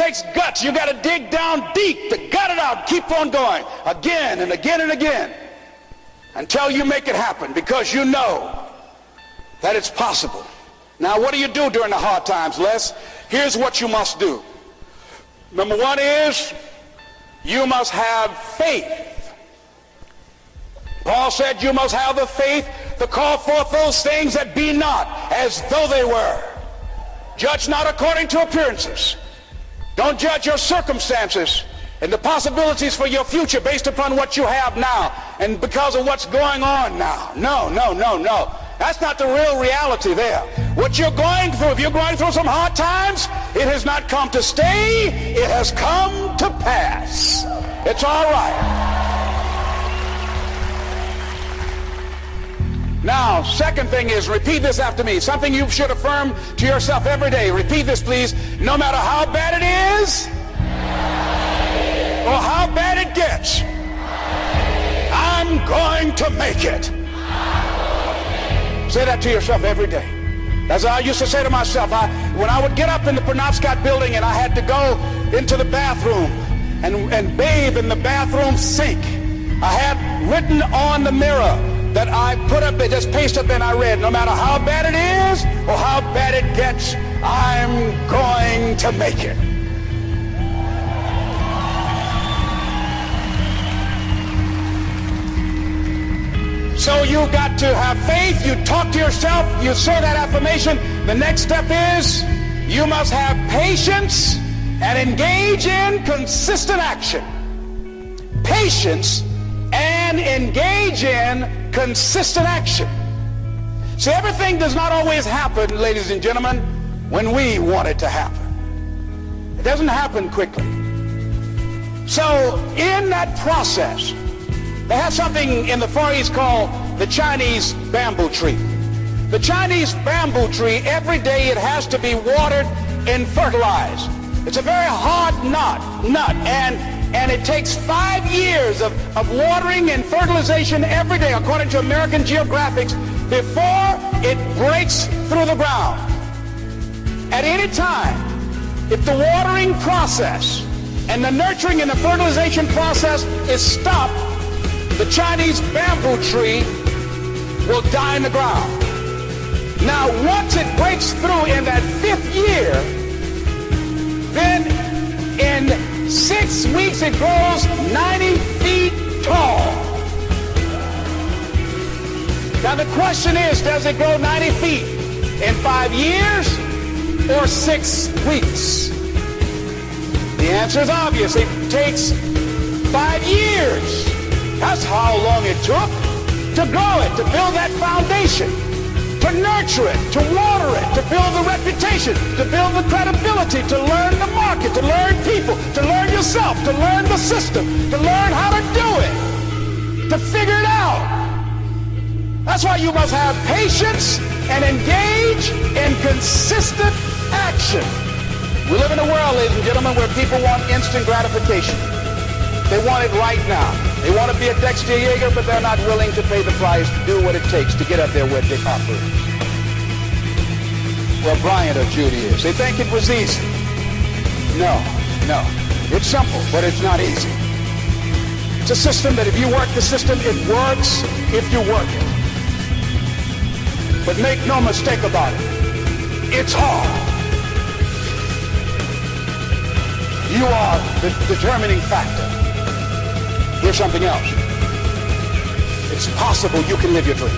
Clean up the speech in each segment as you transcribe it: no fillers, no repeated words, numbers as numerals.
takes guts. You got to dig down deep to gut it out. Keep on going again and again and again until you make it happen, because you know that it's possible. Now, what do you do during the hard times, Les? Here's what you must do. Number one is you must have faith. Paul said you must have the faith to call forth those things that be not as though they were. Judge not according to appearances. Don't judge your circumstances and the possibilities for your future based upon what you have now and because of what's going on now. No, no, no, no. That's not the real reality there. What you're going through, if you're going through some hard times, it has not come to stay, it has come to pass. It's all right. Now, second thing is, repeat this after me. Something you should affirm to yourself every day. Repeat this, please. No matter how bad it is or how bad it gets, I'm going to make it. Say that to yourself every day. As I used to say to myself, when I would get up in the Penobscot building and I had to go into the bathroom and bathe in the bathroom sink, I had written on the mirror that I put up there, just paste up and I read, no matter how bad it is or how bad it gets, I'm going to make it. So you got to have faith, you talk to yourself, you say that affirmation. The next step is you must have patience and engage in consistent action. Patience and engage in consistent action. See, everything does not always happen, ladies and gentlemen, when we want it to happen. It doesn't happen quickly. So in that process, they have something in the Far East called the Chinese bamboo tree. The Chinese bamboo tree, every day it has to be watered and fertilized. It's a very hard nut, and it takes 5 years of watering and fertilization every day, according to American Geographics, before it breaks through the ground. At any time, if the watering process and the nurturing and the fertilization process is stopped, the Chinese bamboo tree will die in the ground. Now, once it breaks through in that 5th year, then in 6 weeks it grows 90 feet tall. Now the question is, does it grow 90 feet in 5 years or 6 weeks? The answer is obvious. It takes 5 years. That's how long it took to grow it, to build that foundation, to nurture it, to water it, to build the reputation, to build the credibility, to learn the market, to learn people, to learn yourself, to learn the system, to learn how to do it, to figure it out. That's why you must have patience and engage in consistent action. We live in a world, ladies and gentlemen, where people want instant gratification. They want it right now. They want to be a Dexter Yeager, but they're not willing to pay the price to do what it takes to get up there where Dick Hopper is. Well, Bryant or Judy is. They think it was easy. No. It's simple, but it's not easy. It's a system that if you work the system, it works if you work it. But make no mistake about it. It's hard. You are the determining factor. Here's something else. It's possible you can live your dream.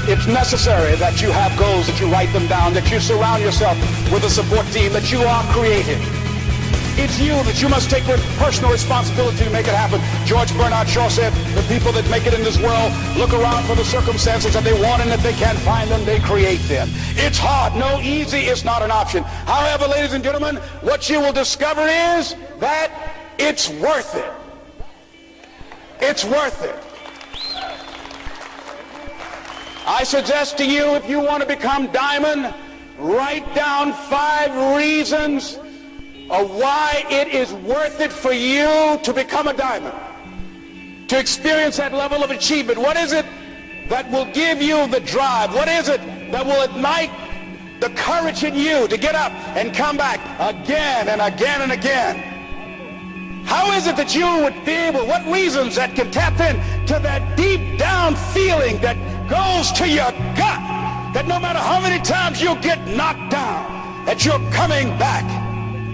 It's necessary that you have goals, that you write them down, that you surround yourself with a support team, that you are creative. It's you that you must take personal responsibility to make it happen. George Bernard Shaw said, the people that make it in this world look around for the circumstances that they want, and if they can't find them, they create them. It's hard. No, easy is not an option. However, ladies and gentlemen, what you will discover is that it's worth it. It's worth it. I suggest to you, if you want to become diamond, write down 5 reasons of why it is worth it for you to become a diamond, to experience that level of achievement. What is it that will give you the drive? What is it that will ignite the courage in you to get up and come back again and again and again? How is it that you would be able, what reasons that can tap in to that deep down feeling that goes to your gut, that no matter how many times you get knocked down, that you're coming back?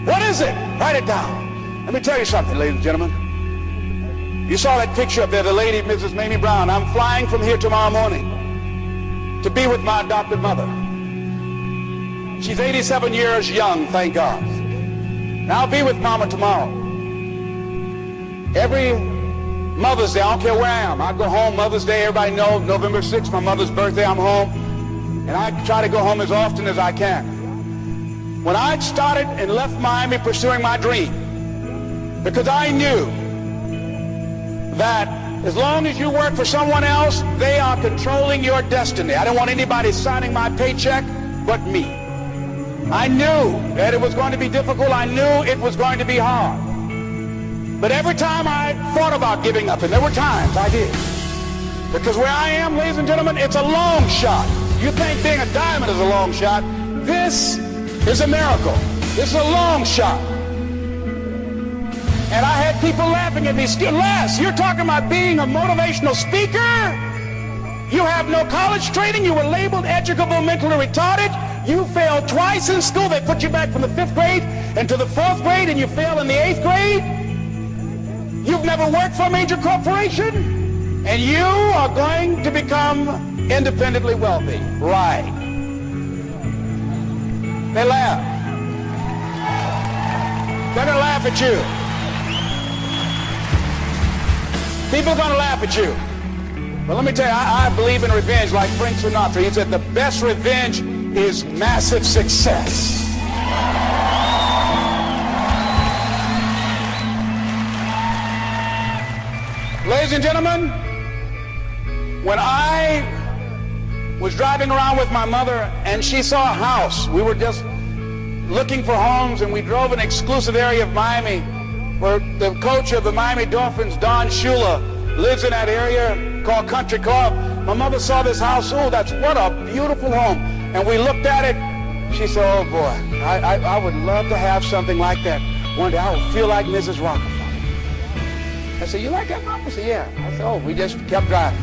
What is it? Write it down. Let me tell you something, ladies and gentlemen. You saw that picture up there, the lady, Mrs. Mamie Brown. I'm flying from here tomorrow morning to be with my adopted mother. She's 87 years young, thank God. And I'll be with Mama tomorrow. Every Mother's Day, I don't care where I am, I go home Mother's Day. Everybody knows November 6th, my mother's birthday, I'm home. And I try to go home as often as I can. When I started and left Miami pursuing my dream, because I knew that as long as you work for someone else, they are controlling your destiny. I didn't want anybody signing my paycheck but me. I knew that it was going to be difficult. I knew it was going to be hard. But every time I thought about giving up, and there were times I did, because where I am, ladies and gentlemen, it's a long shot. You think being a diamond is a long shot? This is a miracle. This is a long shot. And I had people laughing at me. Les, you're talking about being a motivational speaker? You have no college training. You were labeled educable mentally retarded. You failed twice in school. They put you back from the 5th grade into the 4th grade, and you failed in the 8th grade. You've never worked for a major corporation, and you are going to become independently wealthy. Right. They laugh. They're going to laugh at you. People are going to laugh at you. But let me tell you, I believe in revenge like Frank Sinatra. He said the best revenge is massive success. Ladies and gentlemen, when I was driving around with my mother and she saw a house, we were just looking for homes, and we drove an exclusive area of Miami where the coach of the Miami Dolphins, Don Shula, lives in that area called Country Club. My mother saw this house. Oh, what a beautiful home. And we looked at it. She said, oh boy, I would love to have something like that. One day I would feel like Mrs. Rockefeller. I said, you like that, Mom? I said, yeah. I said, oh, we just kept driving.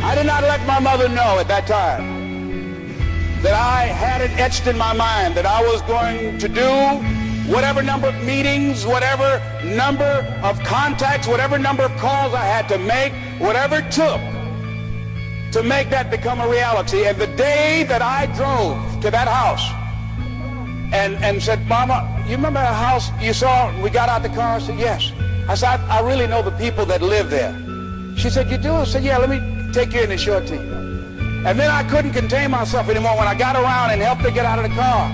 I did not let my mother know at that time that I had it etched in my mind that I was going to do whatever number of meetings, whatever number of contacts, whatever number of calls I had to make, whatever it took to make that become a reality. And the day that I drove to that house and said, Mama, you remember that house you saw? We got out the car. I said, yes. I said, I really know the people that live there. She said, you do? I said, yeah, let me take you in and show it to you. And then I couldn't contain myself anymore when I got around and helped her get out of the car.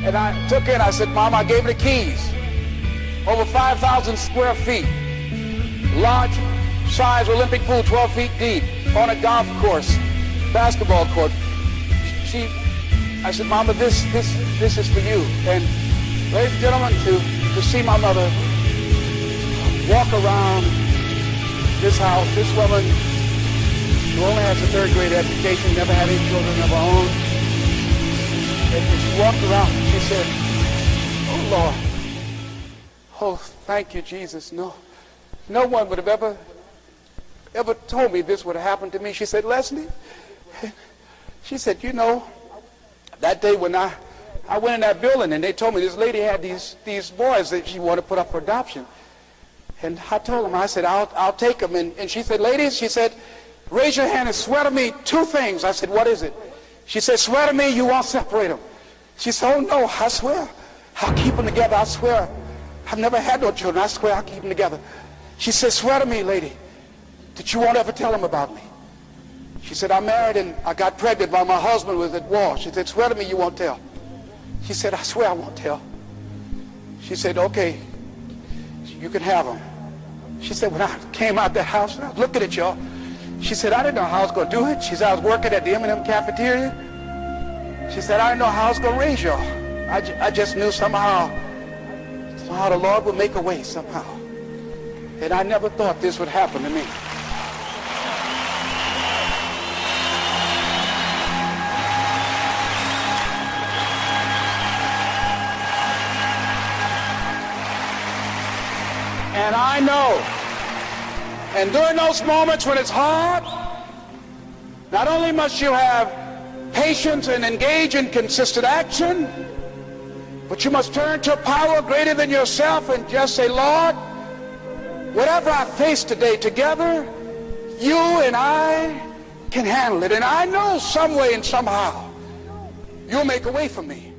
And I took it, I said, Mom, I gave her the keys. Over 5,000 square feet. Large size Olympic pool, 12 feet deep, on a golf course, basketball court. I said, Mama, this is for you. And ladies and gentlemen, to see my mother walk around this house, this woman who only has a 3rd grade education, never had any children of her own. And she walked around and she said, oh Lord, oh thank you Jesus. No one would have ever told me this would have happened to me. She said, Leslie, she said, you know, that day when I went in that building and they told me this lady had these boys that she wanted to put up for adoption. And I told them, I said, I'll take them. And she said, ladies, she said, raise your hand and swear to me 2 things. I said, what is it? She said, swear to me you won't separate them. She said, oh no, I swear. I'll keep them together. I swear. I've never had no children. I swear I'll keep them together. She said, swear to me, lady, that you won't ever tell them about me. She said, I'm married and I got pregnant while my husband was at war. She said, swear to me you won't tell. She said, I swear I won't tell. She said, okay, you can have them. She said, when I came out that house and I was looking at y'all, she said, I didn't know how I was going to do it. She said, I was working at the M&M cafeteria. She said, I didn't know how I was going to raise y'all. I just knew somehow the Lord would make a way somehow. And I never thought this would happen to me. And I know. And during those moments when it's hard, not only must you have patience and engage in consistent action, but you must turn to a power greater than yourself and just say, Lord, whatever I face today, together, you and I can handle it. And I know some way and somehow you'll make a way for me.